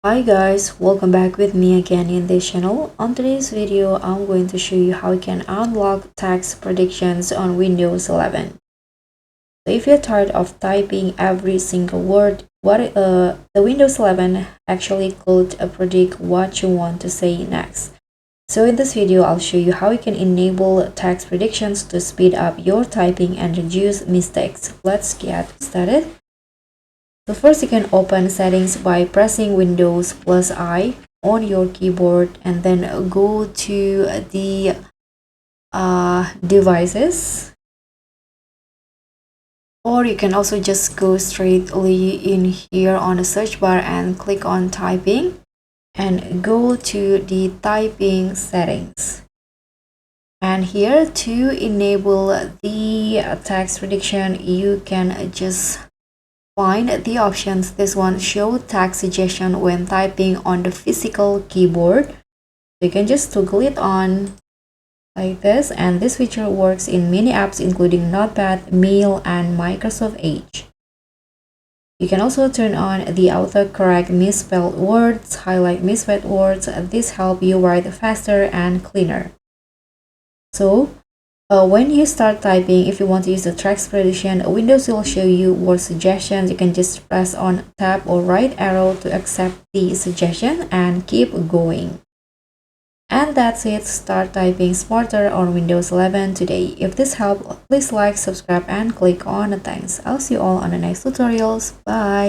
Hi guys, welcome back with me again in this channel. On today's video, I'm going to show you how you can unlock text predictions on Windows 11. So if you're tired of typing every single word, the Windows 11 actually could predict what you want to say next. So in this video, I'll show you how you can enable text predictions to speed up your typing and reduce mistakes. Let's get started. So first you can open settings by pressing Windows plus I on your keyboard and then go to the devices, or you can also just go straightly in here on the search bar and click on typing and go to the typing settings. And here to enable the text prediction, you can just find the options. This one, show text suggestion when typing on the physical keyboard. You can just toggle it on like this, and this feature works in many apps including Notepad, Mail, and Microsoft Edge. You can also turn on the autocorrect misspelled words, highlight misspelled words. This helps you write faster and cleaner. So when you start typing, if you want to use the text prediction, Windows will show you word suggestions. You can just press on tab or right arrow to accept the suggestion and keep going. And that's it. Start typing smarter on Windows 11 today. If this helped, please like, subscribe, and click on the thanks. I'll see you all on the next tutorials. Bye.